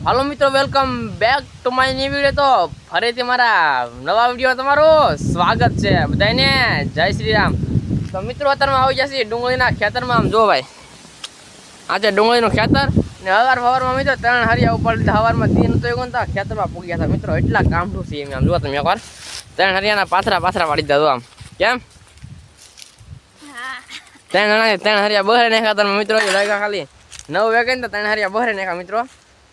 હાલો મિત્રો, welcome back to my new video. તો ફરીથી મારા નવા વિડીયો તમારું સ્વાગત છે બધાને. જય શ્રી રામ. તો મિત્રો અત્યારમાં આવી જશે ડુંગળીના ખેતરમાં. આમ જો ભાઈ, આજે ડુંગળીનું ખેતર ને સવારમાં મિત્રો 3 હરિયા ઉપર લીધા. સવારમાં દિન તો એવું નતા, ખેતરમાં પૂગ્યા હતા મિત્રો. એટલા કામઠું છે એમ. આમ જો તમે એકવાર 3 હરિયાના પાથરા વાળી દીધા. આમ કેમ 3 હરિયા બહરે નાખ્યા હતા મિત્રો. લાગ્યા ખાલી 9 વાગે ને 3 હરિયા બહરે નાખ્યા મિત્રો.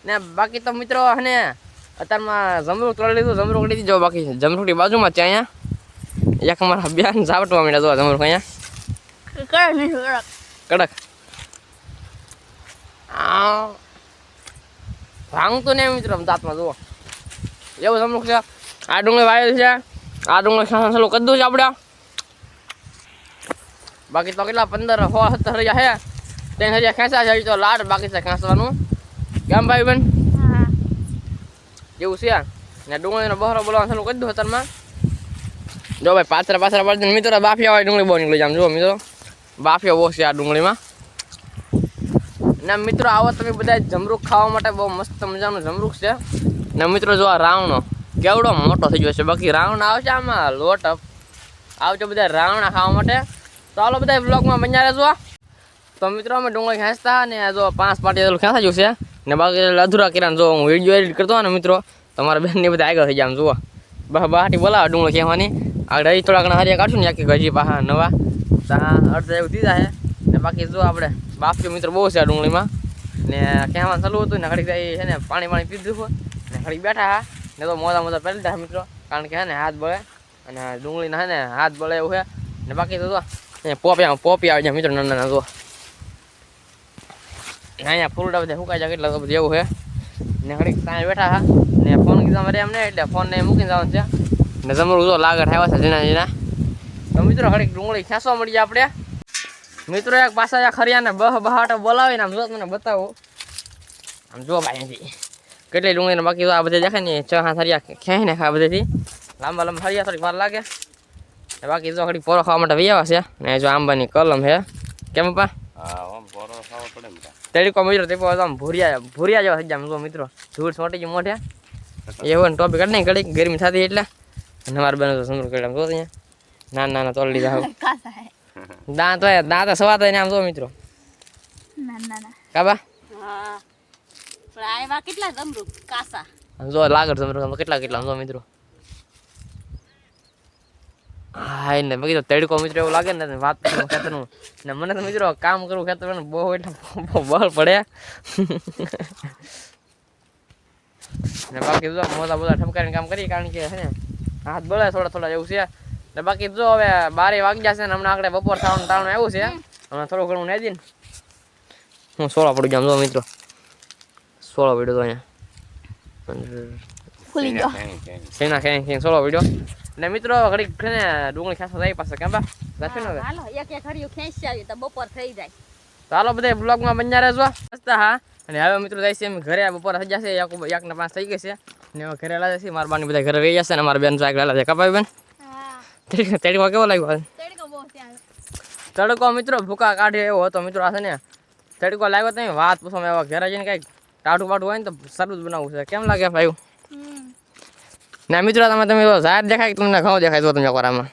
ને બાકી તો મિત્રો અને અત્યારમાં જમરૂક તોડી લીધું. જમરૂક લીધી જો. બાકી જમરૂકની બાજુમાં છે અહીંયા એક અમારા બેન ઝાવટવા માંડ્યા. જો જમરૂક અહીંયા કડક ભાંગતું નહીં મિત્રો દાંતમાં. જુઓ એવું જમરૂક છે. આ ડુંગળી વાયેલ છે. આ ડુંગળી ચાલુ કરી દઉં છે આપણે. બાકી તો કેટલા 15 16 17 હરિયા છે. 3 હરિયા ખેંચા છે તો લાડ બાકી છે ખેંચવાનું. કેમ ભાઈ બેન એવું છે ને. ડુંગળીનો બહરો બોલવાનું ચાલુ કરી દઉં અત્યારમાં. જો ભાઈ પાછરા પાડી મિત્રો બાફિયા વાળી ડુંગળી બહુ નીકળી જાય. જો મિત્રો બાફિયા બહુ છે આ ડુંગળીમાં. ને મિત્રો આવો તમે બધા જમરૂક ખાવા માટે બહુ મસ્ત મજાનું જમરૂક છે. ને મિત્રો જો આ રાવણો કેવડો મોટો થઈ ગયો છે. બાકી રાવણ આવશે આમાં લોટ આવજો બધા રાવણા ખાવા માટે. તો હાલો બધા બ્લોગમાં બન્યા રહેજો. તો મિત્રો અમે ડુંગળી ખેંચતા ને જો 5 પાટી ખેંચા ગયું છે ને. બાકી અધૂરા કિરાન જો હું વિડીયો એડિટ કરતો ને મિત્રો, તમારા બેનની બધા આગળ થઈ જાય. આમ જુઓ બહાટી બોલાવે ડુંગળી ખેવાની. આગળ હજી થોડા ઘણા હરિયા કાઢશું ને કે હજી પાછા નવા અડધા એવું દીધા છે. ને બાકી જો આપણે બાફ્યો મિત્રો બહુ છે આ ડુંગળીમાં. ને ખેવાનું ચાલુ હતું ને ઘડીક છે ને પાણી પીધું ને ઘડીક બેઠા હા ને તો મોજા પહેરી લીધા મિત્રો. કારણ કે હે ને હાથ બળે અને ડુંગળીના હે ને હાથ બળે એવું છે. ને બાકી તો જો પોપી આવી જાય મિત્રો નાના. જો અહીંયા ફૂલડા બધા સુકાઈ જાય કેટલા બધું એવું છે. ને ઘડીક ત્યાં બેઠા હા ને ફોન કીધા મારે એમ નહીં એટલે ફોન ને મૂકીને જવાનું છે. ને જમરૂ જો લાગત આવ્યા છે જીના. તો મિત્રો ઘડીક ડુંગળી ખેંચવા મળી જાય આપણે. મિત્રો એક પાછા ખરિયાને બહાટો બોલાવીને આમ જો તમને બતાવું. આમ જો ભાઈ અહીંથી કેટલી ડુંગળીને બાકી આ બધે દેખાય ને 6-7 હરિયા ખેંચીને ખા બધેથી લાંબા હરિયા થોડીક વાર લાગે. ને બાકી જો ઘડીક પોરો ખાવા માટે વૈયા છે. ને જો આંબાની કલમ છે. કેમ પપ્પા? તડકો મિત્રો તે આમ ભૂરિયા જેવા થઈ જાય. જો મિત્રો ધૂળ છોટી ગઈ મોઢે એવું ને ટોપી કાઢ નહીં ઘડીક ગરમી થતી એટલે. અને અમારે બને તો સમૃદ્ધ કરી જો અહીંયા નાના તોડી લીધા. દાંત સવા થાય ને આમ જો મિત્રો કાબા જો લાગડ જમરૂક કેટલા જો મિત્રો. હા ને બાકી તો તડકો મિત્રો એવું લાગે ને વાત ખેતરનું. ને મને તો મિત્રો કામ કરવું ખેતર બહુ એટલે બળ પડે. ને બાકી જો મોટા બધા ઠમકારીને કામ કરી કારણ કે છે ને હાથ બળે થોડા એવું છે. ને બાકી જો હવે 12 વાગ્યા છે ને હમણાં આગળ બપોર થવાનું ટાણું આવ્યું છે. હમણાં થોડું ઘણું નહીં દઈને હું 16 પડી જામ. જો મિત્રો 16 વિડીયો તો અહીંયા સેના ખેંચ 16 વિડીયો. ને મિત્રો ઘડીક ને ડુંગળી ખેંચવા જાય પાસે કેમ બા જાશું ને હાલો એક હરિયું ખેંચી આવી તો બપોર થઈ જાય. તો હાલો બધા બ્લોગમાં બન્યા રહેજો. હા અને હવે મિત્રો જાય છે ઘરે. બપોર થઈ જશે 1 ને 5 થઈ ગઈ છે. ને હવે ઘરે લાવે છે. મારા બાની બધા ઘરે રહી જશે ને મારા બેન સાઈક લાવે છે. કપાઈ બેન તડકો કેવો લાગ્યો? તડકો મિત્રો ભૂકા કાઢે એવો હતો મિત્રો. આ છે ને તડકો લાગ્યો તો વાત પૂછો. એવા ઘરે જઈને કંઈક ટાઢું બાટું હોય ને તો સરબત બનાવવું છે. કેમ લાગે ભાઈ? ના મિત્રો તમે ઝાડ દેખાય કે તમને ઘઉં દેખાય? તો તમે કોરામાં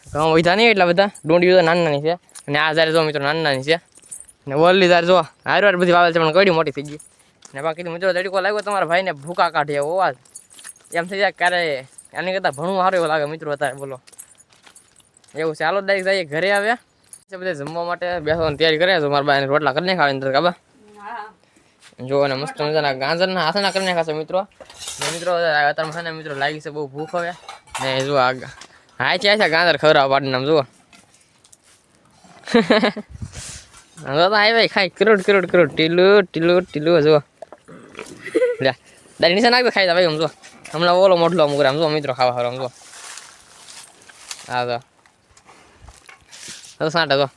ઘઉં વધ્યા નહીં એટલા બધા. ડુંડીઓ તો નાની છે. અને આ ઝાડ જો મિત્રો નાની છે. ને ઓલી ઝાડ જો હારવાર બધી વાવેલ છે પણ કડી મોટી થઈ ગઈ. ને બાકી મિત્રો તડકો લાગ્યો તમારા ભાઈને ભૂકા કાઢે એવો અવાજ એમ થઈ જાય ક્યારે આની કરતાં ભણવું સારું એવું લાગે મિત્રો અત્યારે. બોલો એવું છે. હાલો ડાયરેક્ટ જઈએ ઘરે આવ્યા બધા જમવા માટે બેસવાની તૈયારી કરે છે. મારા બાને રોટલા કરી નાખાવે અંદર કાબા જો. અને મસ્ત મજાના ગાજરના હાથના કરી નાખાશે મિત્રો. ને મિત્રો અત્યારમાં છે ને મિત્રો લાગી છે બહુ ભૂખ હવે. ને જો હા છે ગાજર ખવડાવવા પાડીને આમ જુઓ. ભાઈ ખાઈ કરોડ ટીલું જુઓ. દારી નીચે નાખી ખાઈ ભાઈ આમ જો. હમણાં ઓલો મોટલો અમુક આમ જો મિત્રો ખાવા આમ જો. હા તો સાંટા જો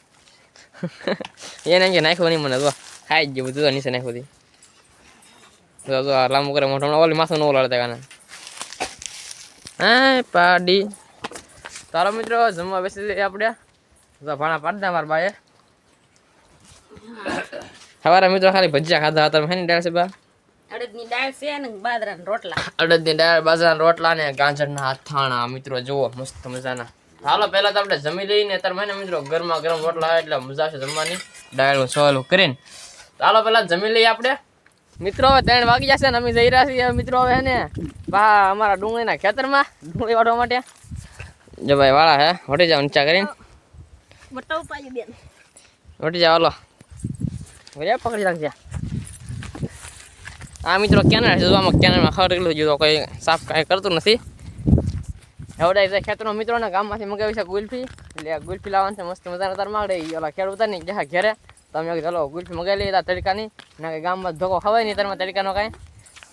એને કે નાખ્યું નહીં મને જો ખાઈ જ ગયું બધું નીચે નાખ્યું હતી. જો લાંબુ કરે મોટો. હમણાં ઓલી માથું ન ઓલાડતા કાને હા પાડી. તારો મિત્રો જમવા બેસી આપણે ભાણા પાડી દે મારા બાએ. સવારે મિત્રો ખાલી ભજીયા ખાધા હતા. તમે દાળ છે બા? અડદની દાળ છે ને બાજરાના રોટલા. અડદની દાળ, બાજરાના રોટલા ને ગાજરના અથાણા મિત્રો જુઓ મસ્ત મજાના. હાલો પહેલા તો આપણે જમી લઈને અત્યારે મને મિત્રો ગરમા ગરમ રોટલા આવે એટલે મજા આવશે જમવાની. દાળનું સવાલું કરીને ચાલો પહેલા જમી લઈએ આપણે. મિત્રો હવે 3 વાગી જશે ને અમે જઈ રહ્યા છીએ મિત્રો હવે હે ને બા અમારા ડુંગળીના ખેતરમાં ડુંગળી વાળવા માટે. જો ભાઈ વાળા હે વટી જાવ નીચા કરીને બટાવ પાયું બેન. વટી જાવ હાલો પકડી રાખજે. આ મિત્રો કેનાલ છે આમાં કેનાલમાં ખબર એટલું જો કોઈ સાફ કાંઈ કરતું નથી. હવે ખેતરો મિત્રોને ગામમાંથી મગાવી છે ગુલ્ફી એટલે ગુલ્ફી લાવવાનું છે મસ્ત મજાના તાર માગડે ઓલા ખેડૂત નહીં જ્યાં ઘેરે તમે ચાલો ગુલ્ફી મગાવી લઈએ તડકાની ના કે ગામમાં ધોકો ખવાય નહીં તારમાં તડકાનો કાંઈ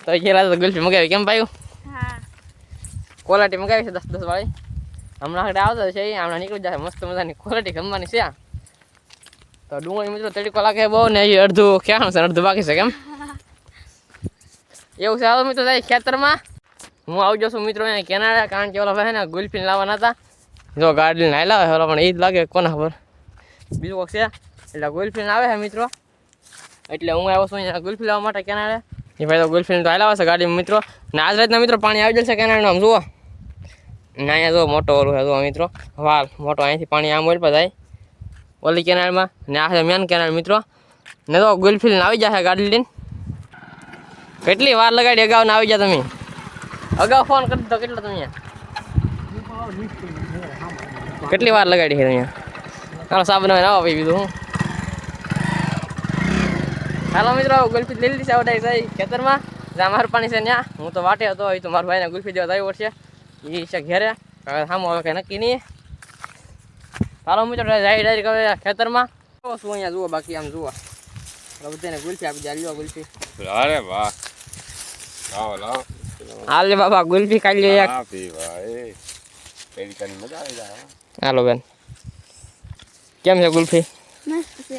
તો ગયેલા તો ગુલ્ફી મગાવી કેમ ભાઈ? હા ક્વોલિટી મગાવી છે 10-10 વાળી હમણાં આગળ આવતો છે હમણાં નીકળી જશે મસ્ત મજાની ક્વોલિટી ગમવાની છે. તો ડુંગળી મિત્રો તડકો લાગે બહુ ને એ અડધું ક્યાં છે અડધું બાકી છે કેમ એવું છે. હાલો મિત્રો જાય ખેતરમાં હું આવી જાઉં છું મિત્રો અહીંયા કેનાડા કારણ કે ઓલા ભાઈ ને ગુલ્ફી લાવવાના હતા. જો ગાડી લઈને આવેલા હોય પણ એ જ લાગે કોને ખબર બીજું કોક છે એટલે ગુલ્ફી આવે છે મિત્રો એટલે હું આવ્યો છું અહીંયા ગુલ્ફી લાવવા માટે કેનાડે. એ ભાઈ તો ગુલ્ફી તો આવેલા છે ગાડીમાં મિત્રો ને આજ રાતના મિત્રો પાણી આવી જશે કેનાડાનું આમ જુઓ ને અહીંયા જો મોટો ઓલું છે જુઓ મિત્રો વાલ મોટો અહીંથી પાણી આમ ઓલ પર જાય ઓલી કેનાલમાં ને આ છે મેન કેનાલ મિત્રો ને તો ગુલ્ફી લઈને આવી જશે ગાડી લઈને. કેટલી વાર લગાડી અગાઉ ને આવી ગયા તમે અગાઉ ફોન કરી દીધો કેટલો તમે કેટલી વાર લગાડી છે અહીંયા ચાલો સાબુ ના ભાઈ બીજું હું હાલો મિત્રો ગુલ્ફી લઈ લીધી છે આવડાય ખેતરમાં જ્યાં મારું પાણી છે ત્યાં હું તો વાટે હતો એ તો મારા ભાઈને ગુલ્ફી દેવા આવ્યો પડશે એ છે ઘેરે સામો હવે કંઈ નક્કી નહીં. હાલો મિત્રો જાય ડાયરેક્ટ હવે ખેતરમાં શું અહીંયા જુઓ બાકી આમ જુઓ બધાને ગુલ્ફી આપી દે ગુલ્ફી. અરે વાહ લાવો લાવો હાલ બાબા ગુલ્ફી ખાઈ લે એક. હાલો બેન કેમ છે ગુલ્ફી? મસ્ત છે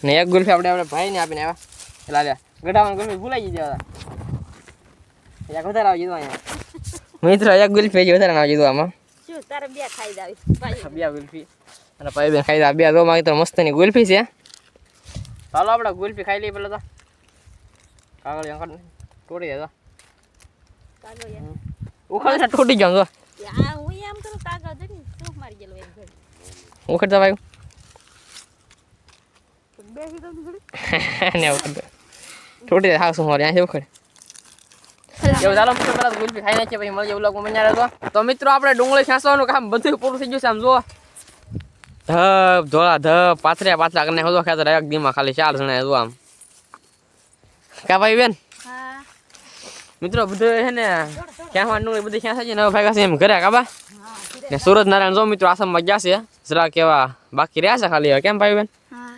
ને એક ગુલ્ફી આપણે ભાઈને આપીને આવ્યા પેલા લે ગઢામાં ગુલ્ફી ભૂલાઈ ગઈ હતા એક વધારે આવી દીધું અહીંયા મિત્રો એક ગુલ્ફી વધારે આવી દીધું આમાં શું તારે બે ખાઈ જાવી બે ગુલ્ફી અને ભાઈ બેન ખાઈ દા બે દો માગી તો મસ્તની ગુલ્ફી છે. ચાલો આપણે ગુલ્ફી ખાઈ લઈએ પેલા તો કાગળ અંકલ તોડી દેતો કાગળ યાર ઉખાડ છે તૂટી ગયો જો આ હું એમ કરું કાગળ દે શું મારી ગયેલો એક ઘડી ઉખાડતા ભાઈ બેસી તો ઘડી ને ઉખાડ તૂટી દે હાવ શું મારી આ ઉખાડ એવું ચાલો મિત્રો પેલા ગુલ્ફી ખાઈ નાખીએ પછી મળીએ વ્લોગમાં બન્યા રહેતો. તો મિત્રો આપણે ડુંગળી ખેંચવાનું કામ બધું પૂરું થઈ ગયું છે આમ જુઓ ધબ ધોળા ધબ પાથર્યા કરીને હોદો ખેતર એક દીમાં ખાલી 4 જણા જો આમ કા ભાઈ બેન? હા મિત્રો બધું છે ને ક્યાં ડુંગળી બધી ક્યાં થાય છે ને ભાઈ છે એમ ઘરે કાબા ને સુરત નારાયણ જો મિત્રો આસામમાં ગયા છે જરા કેવા બાકી રહ્યા છે ખાલી કેમ ભાઈ બેન? હા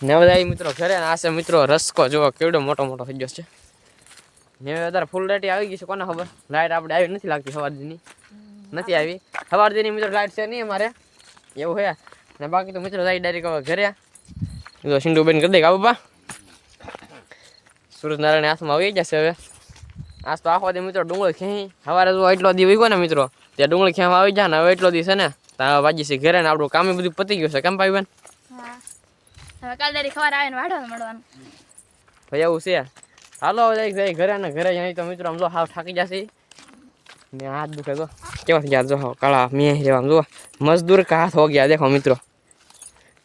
ને બધા મિત્રો ઘરે ને આસે મિત્રો રસકો જો કેવડો મોટો મોટો થઈ ગયો છે ને અત્યારે ફૂલ લાઈટ આવી ગઈ છે કોને ખબર લાઈટ આપણે આવી નથી લાગતી સવારથી નથી આવી સવારથી મિત્રો લાઈટ છે નહીં અમારે એવું છે ને બાકી તો મિત્રો જાય ડાયરેક્ટ હવે ઘરે જો સિંડુ બેન કરી દે કા બાપા સુરત નારાયણ હાથમાં આવી જશે હવે આજ તો આખો દી મિત્રો ડુંગળી ખેંચી સવારે જો એટલો દી ઉગ્યો ને મિત્રો ત્યાં ડુંગળી ખેંચવા આવી જાય ને હવે એટલો દી છે ને ત્યાં વાજી છે ઘરે ને આપણું કામ બધું પતી ગયું છે કેમ ભાઈ બેન? હા હવે કાલ દાડી ખબર આવે ને વાઢવાનું મળવાનું ભાઈ એવું છે. હાલો જાય ઘરે ને ઘરે જાય તો મિત્રો આમ જો હાવ થાકી જશે ને હાથ દુખે તો કેવા ગયા જો કાળા મેં જેવા જો મજદૂર કા હાથ હો ગયા દેખો મિત્રો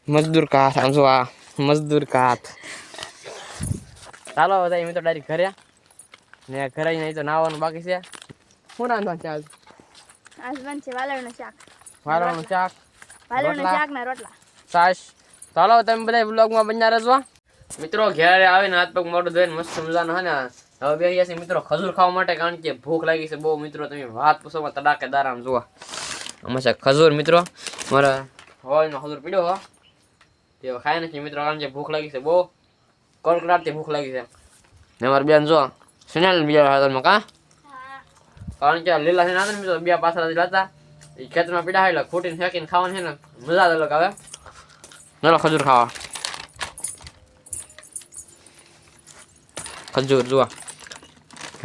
મજદૂર કા હાથ આમ જો આ મજદૂર કા હાથ. ચાલો જાય મિત્રો ડાયરેક્ટ ઘરે ને ઘરે નહીં તો નાવાનું બાકી છે. શું રાંધવાનું છે આજ બનશે વાલણનું શાક વાળવાનું શાક વાલણનું શાક ના રોટલા છાશ. ચાલો તમે બધા બ્લોગમાં બન્યા રહેજો મિત્રો. ઘરે આવીને હાથ પગ મોઢું ધોઈને મસ્ત મજાનો હે ને હવે બેસી જશે મિત્રો ખજૂર ખાવા માટે કારણ કે ભૂખ લાગી છે બહુ મિત્રો. તમે વાત પૂછો તડાકેદાર આમ જુઓ આમાં છે ખજૂર મિત્રો મારા હવાઈનો ખજૂર પીડ્યો હો તે ખાય નથી મિત્રો કારણ કે ભૂખ લાગી છે બહુ કડકડાટથી ભૂખ લાગી છે. ને મારી બેન જો સુનેલ બીજા હાથમાં કા કારણ કે લીલા છે ના મિત્રો બે પાછળ લાતા એ ખેતરમાં પીડા એટલે ખૂટીને ફેંકીને ખાવાનું છે ને મજા અલગ આવે. ચલો ખજૂર ખાવા ખજૂર જુઓ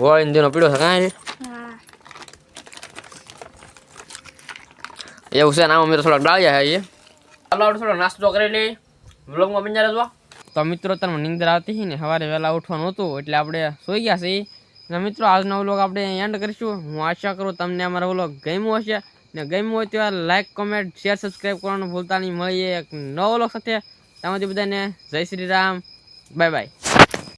વળીને દેનો પીડો છે કાંઈ એવું છે ને આમાં મેં થોડાક ડાળ્યા છે એ ચાલો આપણે થોડો નાસ્તો કરી લઈએ વ્લોગમાં બન્યા રહેજો. તો મિત્રો તમને નીંદર આવતી હતી ને સવારે વહેલા ઉઠવાનું હતું એટલે આપણે સોઈ ગયા છીએ ને મિત્રો આજનો વ્લોગ આપણે એન્ડ કરીશું. હું આશા કરું તમને અમારો વ્લોગ ગમ્યો હશે ને ગમ્યું હોય તો લાઈક કોમેન્ટ શેર સબસ્ક્રાઈબ કરવાનું ભૂલતા નહીં. મળીએ એક નવો વ્લોગ સાથે. ત્યાં બધાને જય શ્રી રામ, બાય બાય.